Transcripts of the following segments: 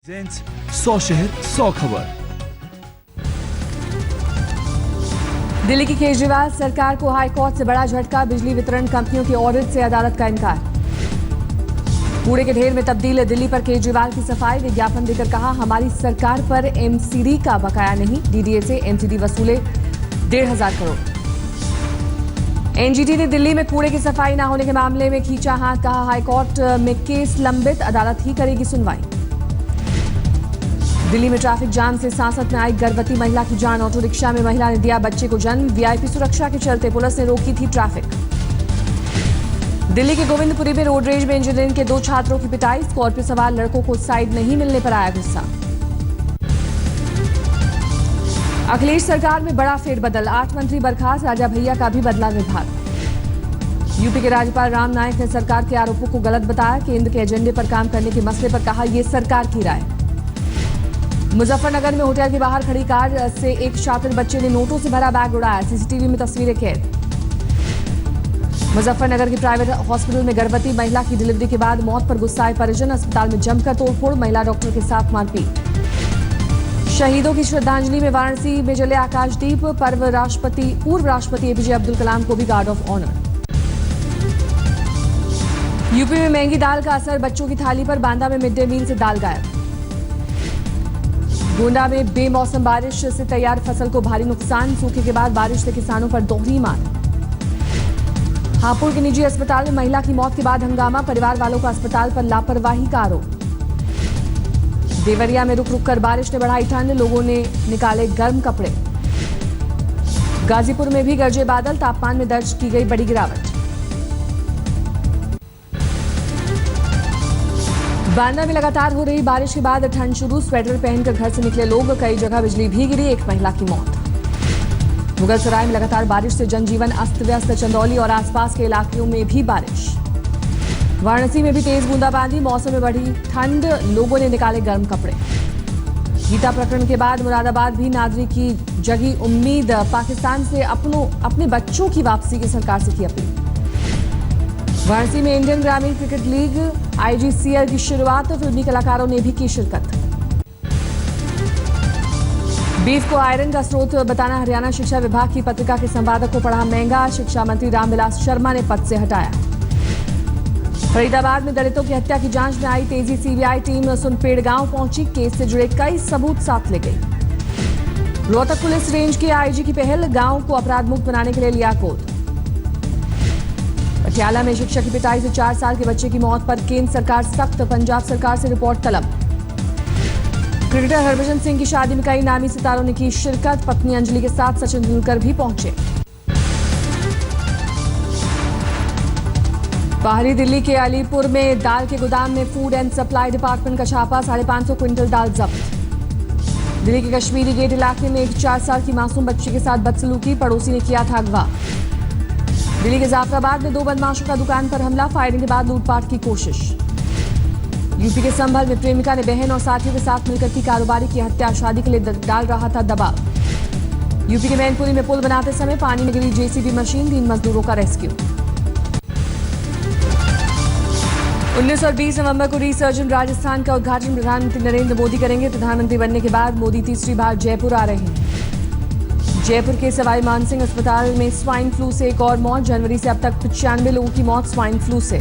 100 शहर 100 खबर। दिल्ली की केजरीवाल सरकार को हाईकोर्ट से बड़ा झटका, बिजली वितरण कंपनियों के ऑडिट से अदालत का इनकार। कूड़े के ढेर में तब्दील दिल्ली पर केजरीवाल की सफाई, विज्ञापन देकर कहा हमारी सरकार पर एमसीडी का बकाया नहीं, डीडीए से एमसीडी वसूले 1,500 करोड़। एनजीटी ने दिल्ली में कूड़े की सफाई न होने के मामले में खींचा हाथ, कहा हाईकोर्ट में केस लंबित, अदालत ही करेगी सुनवाई। दिल्ली में ट्रैफिक जाम से सांसत में आई गर्भवती महिला की जान, ऑटो रिक्शा में महिला ने दिया बच्चे को जन्म, वीआईपी सुरक्षा के चलते पुलिस ने रोकी थी ट्रैफिक। दिल्ली के गोविंदपुरी में रोड रेज में इंजीनियरिंग के 2 छात्रों की पिटाई, स्कॉर्पियो सवार लड़कों को साइड नहीं मिलने पर आया गुस्सा। अखिलेश सरकार में बड़ा फेरबदल, 8 मंत्री बर्खास्त, राजा भैया का भी बदला विभाग। यूपी के राज्यपाल राम नाईक ने सरकार के आरोपों को गलत बताया, केंद्र के एजेंडे पर काम करने के मसले पर कहा यह सरकार की राय। मुजफ्फरनगर में होटल के बाहर खड़ी कार से एक शातिर बच्चे ने नोटों से भरा बैग उड़ाया, सीसीटीवी में तस्वीरें कैद। मुजफ्फरनगर के प्राइवेट हॉस्पिटल में गर्भवती महिला की डिलीवरी के बाद मौत पर गुस्साए परिजन, अस्पताल में जमकर तोड़फोड़, महिला डॉक्टर के साथ मारपीट। शहीदों की श्रद्धांजलि में वाराणसी में जले आकाशदीप, पूर्व राष्ट्रपति एपीजे अब्दुल कलाम को भी गार्ड ऑफ ऑनर। यूपी में महंगी दाल का असर, बच्चों की थाली पर, बांदा में मिड डे मील से दाल गायब। गोंडा में बेमौसम बारिश से तैयार फसल को भारी नुकसान, सूखे के बाद बारिश से किसानों पर दोहरी मार। हापुड़ के निजी अस्पताल में महिला की मौत के बाद हंगामा, परिवार वालों का अस्पताल पर लापरवाही का आरोप। देवरिया में रुक रुक कर बारिश ने बढ़ाई ठंड, लोगों ने निकाले गर्म कपड़े। गाजीपुर में भी गरजे बादल, तापमान में दर्ज की गई बड़ी गिरावट। बांदा में लगातार हो रही बारिश के बाद ठंड शुरू, स्वेटर पहनकर घर से निकले लोग, कई जगह बिजली भी गिरी, एक महिला की मौत। मुगलसराय में लगातार बारिश से जनजीवन अस्त व्यस्त, चंदौली और आसपास के इलाकों में भी बारिश। वाराणसी में भी तेज बूंदाबांदी, मौसम में बढ़ी ठंड, लोगों ने निकाले गर्म कपड़े। गीता प्रकरण के बाद मुरादाबाद भी नागरिक की जगी उम्मीद, पाकिस्तान से अपने बच्चों की वापसी की सरकार से की अपील। वाराणसी में इंडियन ग्रामीण क्रिकेट लीग आईजीसीएल की शुरुआत, फिल्मी कलाकारों ने भी की शिरकत। बीफ को आयरन का स्रोत बताना हरियाणा शिक्षा विभाग की पत्रिका के संपादक को पड़ा महंगा, शिक्षा मंत्री रामविलास शर्मा ने पद से हटाया। फरीदाबाद में दलितों की हत्या की जांच में आई तेजी, सीबीआई टीम सुनपेड़ गांव पहुंची, केस से जुड़े कई सबूत साथ ले गई। रोहतक पुलिस रेंज की आईजी की पहल, गांव को अपराध मुक्त बनाने के लिए लिया गोद। पटियाला में शिक्षक की पिटाई से 4 साल के बच्चे की मौत पर केंद्र सरकार सख्त, पंजाब सरकार से रिपोर्ट तलब। क्रिकेटर हरभजन सिंह की शादी में कई नामी सितारों ने की शिरकत, पत्नी अंजलि के साथ सचिन तेंदुलकर भी पहुंचे। बाहरी दिल्ली के अलीपुर में दाल के गोदाम में फूड एंड सप्लाई डिपार्टमेंट का छापा, 550 क्विंटल दाल जब्त। दिल्ली के कश्मीरी गेट इलाके में एक 4 साल की मासूम बच्ची के साथ बदसलूकी, पड़ोसी ने किया था अगवा। दिल्ली के जाफराबाद में 2 बदमाशों का दुकान पर हमला, फायरिंग के बाद लूटपाट की कोशिश। यूपी के संभल में प्रेमिका ने बहन और साथियों के साथ मिलकर की कारोबारी की हत्या, शादी के लिए डाल रहा था दबाव। यूपी के मैनपुरी में पुल बनाते समय पानी में गिरी जेसीबी मशीन, 3 मजदूरों का रेस्क्यू। 19 और 20 नवंबर को रीसर्जन राजस्थान का उद्घाटन प्रधानमंत्री नरेंद्र मोदी करेंगे। प्रधानमंत्री बनने के बाद मोदी तीसरी बार जयपुर आ रहे हैं। जयपुर के सवाई मानसिंह अस्पताल में स्वाइन फ्लू से एक और मौत, जनवरी से अब तक 95 लोगों की मौत स्वाइन फ्लू से।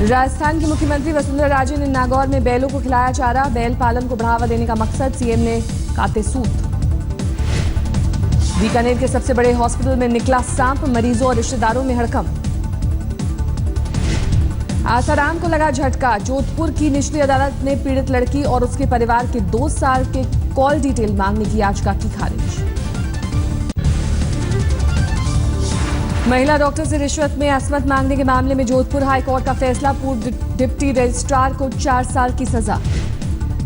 राजस्थान की मुख्यमंत्री वसुंधरा राजे ने नागौर में बैलों को खिलाया चारा, बैल पालन को बढ़ावा देने का मकसद, सीएम ने काटे सूत। बीकानेर के सबसे बड़े हॉस्पिटल में निकला सांप, मरीजों और रिश्तेदारों में हड़कंप। आसाराम को लगा झटका, जोधपुर की निचली अदालत ने पीड़ित लड़की और उसके परिवार के 2 साल के कॉल डिटेल मांगने की याचिका की खारिज। महिला डॉक्टर से रिश्वत में असमत मांगने के मामले में जोधपुर हाईकोर्ट का फैसला, पूर्व डिप्टी रजिस्ट्रार को 4 साल की सजा।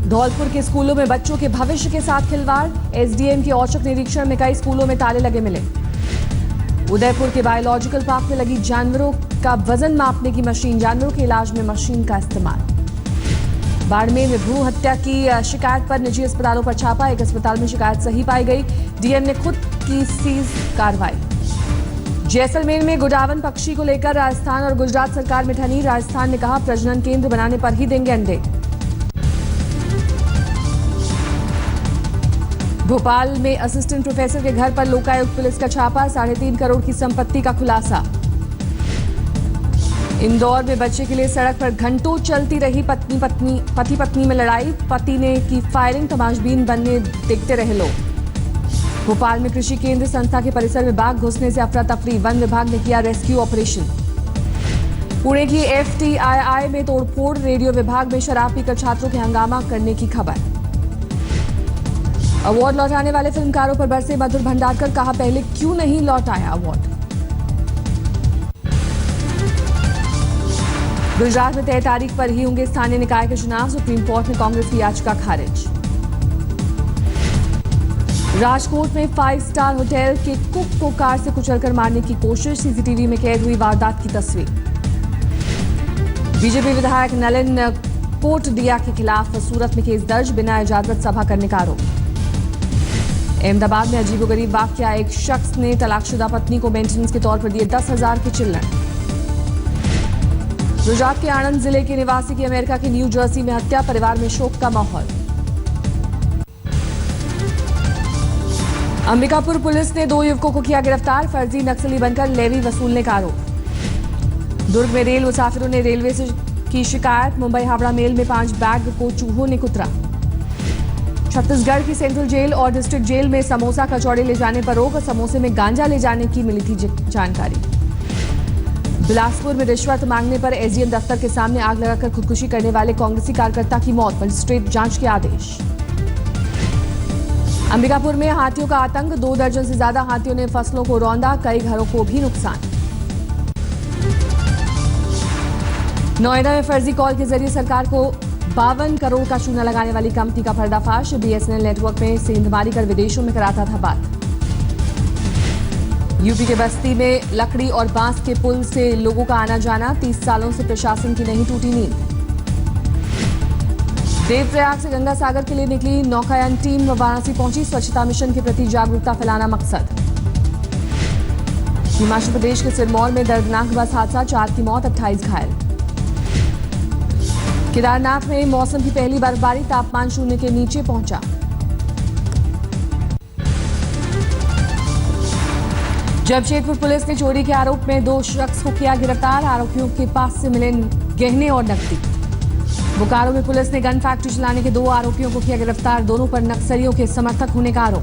धौलपुर के स्कूलों में बच्चों के भविष्य के साथ खिलवाड़, एसडीएम के औचक निरीक्षण में कई स्कूलों में ताले लगे मिले। उदयपुर के बायोलॉजिकल पार्क में लगी जानवरों का वजन मापने की मशीन, जानवरों के इलाज में मशीन का इस्तेमाल। बाड़मेर में भ्रूण हत्या की शिकायत पर निजी अस्पतालों पर छापा, एक अस्पताल में शिकायत सही पाई गई, डीएम ने खुद की सीज कार्रवाई। जैसलमेर में गुडावन पक्षी को लेकर राजस्थान और गुजरात सरकार में ठनी। राजस्थान ने कहा प्रजनन केंद्र बनाने पर ही देंगे अंडे। भोपाल में असिस्टेंट प्रोफेसर के घर पर लोकायुक्त पुलिस का छापा, 3.5 करोड़ की संपत्ति का खुलासा। इंदौर में बच्चे के लिए सड़क पर घंटों चलती रही पति पत्नी में लड़ाई, पति ने की फायरिंग, तमाशबीन बनने देखते रहे लोग। भोपाल में कृषि केंद्र संस्था के परिसर में बाघ घुसने से अफरा तफरी, वन विभाग ने किया रेस्क्यू ऑपरेशन। पुणे की FTII में तोड़फोड़, रेडियो विभाग में शराब पीकर छात्रों के हंगामा करने की खबर। अवार्ड लौटाने वाले फिल्मकारों पर बरसे मधुर भंडारकर, कहा पहले क्यों नहीं लौटाया अवार्ड। गुजरात में तय तारीख पर ही होंगे स्थानीय निकाय के चुनाव, सुप्रीम कोर्ट में कांग्रेस की याचिका खारिज। राजकोट में 5 स्टार होटल के कुक को कार से कुचलकर मारने की कोशिश, सीसीटीवी में कैद हुई वारदात की तस्वीर। बीजेपी विधायक नलिन कोटडिया के खिलाफ सूरत में केस दर्ज, बिना इजाजत सभा करने का आरोप। अहमदाबाद में अजीबोगरीब वाकया, एक शख्स ने तलाकशुदा पत्नी को मेंटेनेंस के तौर पर दिए 10,000 के चिल्लड़। गुजरात के आणंद जिले के निवासी की अमेरिका के न्यू जर्सी में हत्या, परिवार में शोक का माहौल। अंबिकापुर पुलिस ने 2 युवकों को किया गिरफ्तार, फर्जी नक्सली बनकर लेवी वसूलने का आरोप। दुर्ग में रेल मुसाफिरों ने रेलवे से की शिकायत, मुंबई हावड़ा मेल में 5 बैग को चूहों ने कुतरा। छत्तीसगढ़ की सेंट्रल जेल और डिस्ट्रिक्ट जेल में समोसा कचौड़े ले जाने पर रोक, समोसे में गांजा ले जाने की मिली थी जानकारी। बिलासपुर में रिश्वत मांगने पर एसडीएम दफ्तर के सामने आग लगाकर खुदकुशी करने वाले कांग्रेसी कार्यकर्ता की मौत, मजिस्ट्रेट जांच के आदेश। अंबिकापुर में हाथियों का आतंक, 2 दर्जन से ज्यादा हाथियों ने फसलों को रौंदा, कई घरों को भी नुकसान। नोएडा में फर्जी कॉल के जरिए सरकार को 52 करोड़ का चूना लगाने वाली कंपनी का पर्दाफाश, BSNL नेटवर्क में सेंधमारी कर विदेशों में कराता था बात। यूपी के बस्ती में लकड़ी और बांस के पुल से लोगों का आना जाना, 30 सालों से प्रशासन की नहीं टूटी नींद। देवप्रयाग से गंगा सागर के लिए निकली नौकायन टीम वाराणसी पहुंची, स्वच्छता मिशन के प्रति जागरूकता फैलाना मकसद। हिमाचल प्रदेश के सिरमौर में दर्दनाक बस हादसा, 4 की मौत, 28 घायल। केदारनाथ में मौसम की पहली बर्फबारी, तापमान 0 के नीचे पहुंचा। जमशेदपुर पुलिस ने चोरी के आरोप में 2 शख्स को किया गिरफ्तार, आरोपियों के पास से मिले गहने और नकदी। बोकारो में पुलिस ने गन फैक्ट्री चलाने के 2 आरोपियों को किया गिरफ्तार, दोनों पर नक्सलियों के समर्थक होने का आरोप।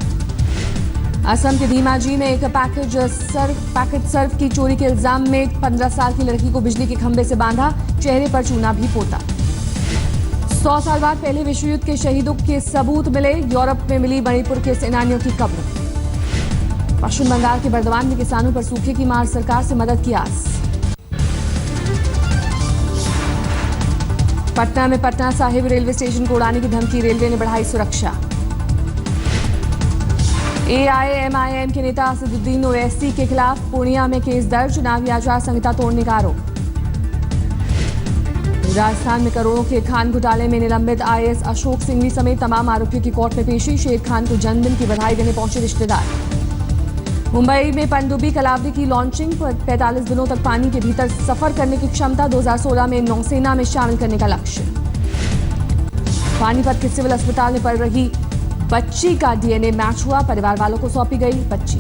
असम के धीमाजी में एक पैकेट सर्फ की चोरी के इल्जाम में 15 साल की लड़की को बिजली के खंभे से बांधा, चेहरे पर चूना भी पोता। 100 साल बाद पहले विश्व युद्ध के शहीदों के सबूत मिले, यूरोप में मिली मणिपुर के सेनानियों की कब्र। पश्चिम बंगाल के बर्दवान में किसानों पर सूखे की मार, सरकार से मदद की आस। पटना में पटना साहिब रेलवे स्टेशन को उड़ाने की धमकी, रेलवे ने बढ़ाई सुरक्षा। AIMIM के नेता असदुद्दीन ओवैसी के खिलाफ पूर्णिया में केस दर्ज, चुनावी आचार संहिता तोड़ने का आरोप। राजस्थान में करोड़ों के खान घोटाले में निलंबित IAS अशोक सिंघवी समेत तमाम आरोपियों की कोर्ट में पेशी, शेर खान को जन्मदिन की बधाई देने पहुंचे रिश्तेदार। मुंबई में पनडुब्बी कलावड़ी की लॉन्चिंग, 45 दिनों तक पानी के भीतर सफर करने की क्षमता, 2016 में नौसेना में शामिल करने का लक्ष्य। पानीपत के सिविल अस्पताल में पड़ रही बच्ची का DNA मैच हुआ, परिवार वालों को सौंपी गई बच्ची।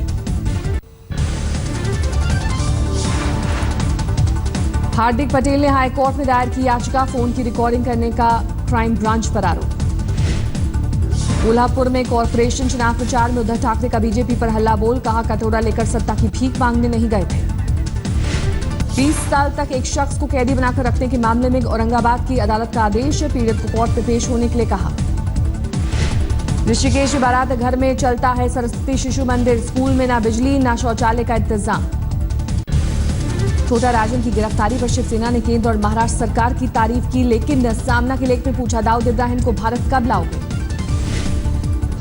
हार्दिक पटेल ने हाईकोर्ट में दायर की याचिका, फोन की रिकॉर्डिंग करने का क्राइम ब्रांच पर आरोप। कोल्हापुर में कॉर्पोरेशन चुनाव प्रचार में उद्धव ठाकरे का बीजेपी पर हल्ला बोल, कहा कटोरा लेकर सत्ता की भीख मांगने नहीं गए थे। 20 साल तक एक शख्स को कैदी बनाकर रखने के मामले में औरंगाबाद की अदालत का आदेश, पीड़ित को कोर्ट में पेश होने के लिए कहा। ऋषिकेश बारात घर में चलता है सरस्वती शिशु मंदिर, स्कूल में ना बिजली ना शौचालय का इंतजाम। छोटा राजन की गिरफ्तारी पर शिवसेना ने केंद्र और महाराष्ट्र सरकार की तारीफ की, लेकिन सामना के लेख में पूछा, दाऊद इब्राहिम को भारत कब लाओगे।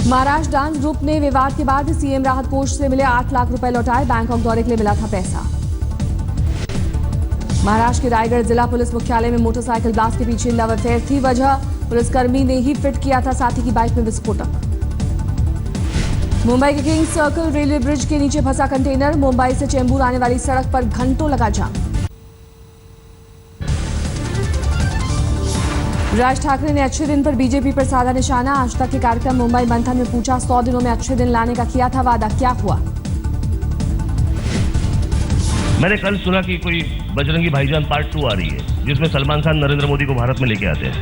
महाराष्ट्र डांस ग्रुप ने विवाद के बाद सीएम राहत कोष से मिले 8 लाख रुपए लौटाए, बैंकॉक दौरे के लिए मिला था पैसा। महाराष्ट्र के रायगढ़ जिला पुलिस मुख्यालय में मोटरसाइकिल ब्लास्ट के पीछे लव अफेयर थी वजह, पुलिसकर्मी ने ही फिट किया था साथी की बाइक में विस्फोटक। मुंबई के किंग्स सर्कल रेलवे ब्रिज के नीचे फंसा कंटेनर, मुंबई से चेंबूर आने वाली सड़क पर घंटों लगा जाम। राज ठाकरे ने अच्छे दिन पर बीजेपी पर साधा निशाना, आज तक के कार्यक्रम मुंबई मंथन में पूछा 100 दिनों में अच्छे दिन लाने का किया था वादा, क्या हुआ? मैंने कल सुना कि कोई बजरंगी भाईजान पार्ट 2 आ रही है, जिसमें सलमान खान नरेंद्र मोदी को भारत में लेके आते हैं।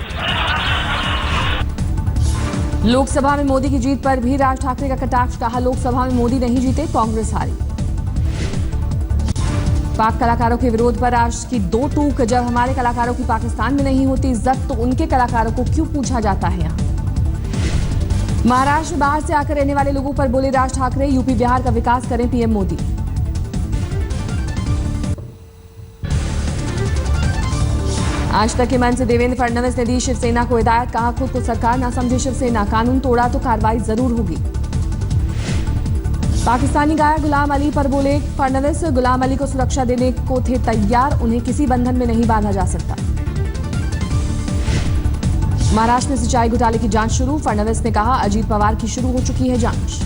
लोकसभा में मोदी की जीत पर भी राज ठाकरे का कटाक्ष, कहा लोकसभा में मोदी नहीं जीते, कांग्रेस हारी। पाक कलाकारों के विरोध पर आज की 2 टूक, जब हमारे कलाकारों की पाकिस्तान में नहीं होती इज्जत तो उनके कलाकारों को क्यों पूछा जाता है यहाँ? महाराष्ट्र बाहर से आकर रहने वाले लोगों पर बोले राज ठाकरे, यूपी बिहार का विकास करें पीएम मोदी। आज तक के मंच से देवेंद्र फडणवीस ने दी शिवसेना को हिदायत, कहा खुद को सरकार ना समझे शिवसेना, कानून तोड़ा तो कार्रवाई जरूर होगी। पाकिस्तानी गायक गुलाम अली पर बोले फडणवीस, गुलाम अली को सुरक्षा देने को थे तैयार, उन्हें किसी बंधन में नहीं बांधा जा सकता। महाराष्ट्र में सिंचाई घोटाले की जांच शुरू, फडणवीस ने कहा अजीत पवार की शुरू हो चुकी है जांच।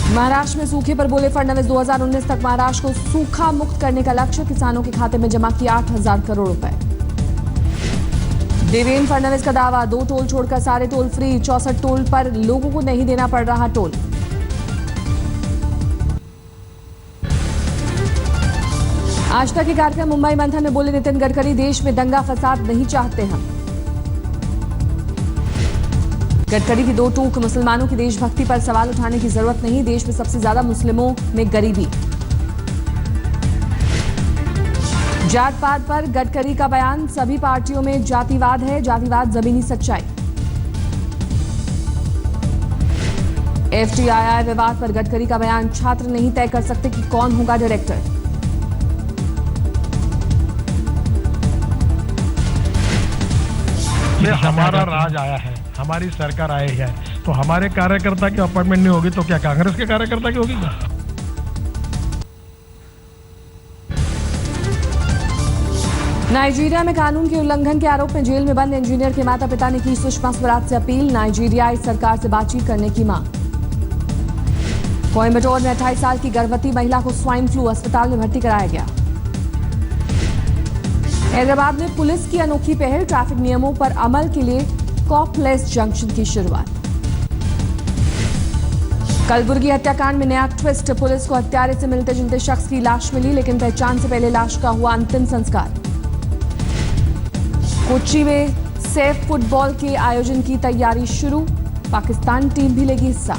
महाराष्ट्र में सूखे पर बोले फडणवीस, 2019 तक महाराष्ट्र को सूखा मुक्त करने का लक्ष्य, किसानों के खाते में जमा किया 8,000 करोड़ रुपए। देवेंद्र फडणवीस का दावा, 2 टोल छोड़कर सारे टोल फ्री, 64 टोल पर लोगों को नहीं देना पड़ रहा टोल। आज तक के कार्यक्रम मुंबई मंथन में बोले नितिन गडकरी, देश में दंगा फसाद नहीं चाहते हम। गडकरी की 2 टूक, मुसलमानों की देशभक्ति पर सवाल उठाने की जरूरत नहीं, देश में सबसे ज्यादा मुस्लिमों में गरीबी। जात पात पर गडकरी का बयान, सभी पार्टियों में जातिवाद है, जातिवाद जमीनी सच्चाई। एफटीआईआई विवाद पर गडकरी का बयान, छात्र नहीं तय कर सकते कि कौन होगा डायरेक्टर। हमारा राज आया है, हमारी सरकार आई है, तो हमारे कार्यकर्ता की अपॉइंटमेंट नहीं होगी तो क्या कांग्रेस के कार्यकर्ता की होगी? नाइजीरिया में कानून के उल्लंघन के आरोप में जेल में बंद इंजीनियर के माता पिता ने की सुषमा स्वराज से अपील, नाइजीरियाई सरकार से बातचीत करने की मांग। कोयम्बटूर में 28 साल की गर्भवती महिला को स्वाइन फ्लू, अस्पताल में भर्ती कराया गया। हैदराबाद में पुलिस की अनोखी पहल, ट्रैफिक नियमों पर अमल के लिए कॉपलेस जंक्शन की शुरुआत। कलबुर्गी हत्याकांड में नया ट्विस्ट, पुलिस को हत्यारे से मिलते जुलते शख्स की लाश मिली, लेकिन पहचान से पहले लाश का हुआ अंतिम संस्कार। कोच्चि में सेफ फुटबॉल के आयोजन की तैयारी शुरू, पाकिस्तान टीम भी लेगी हिस्सा।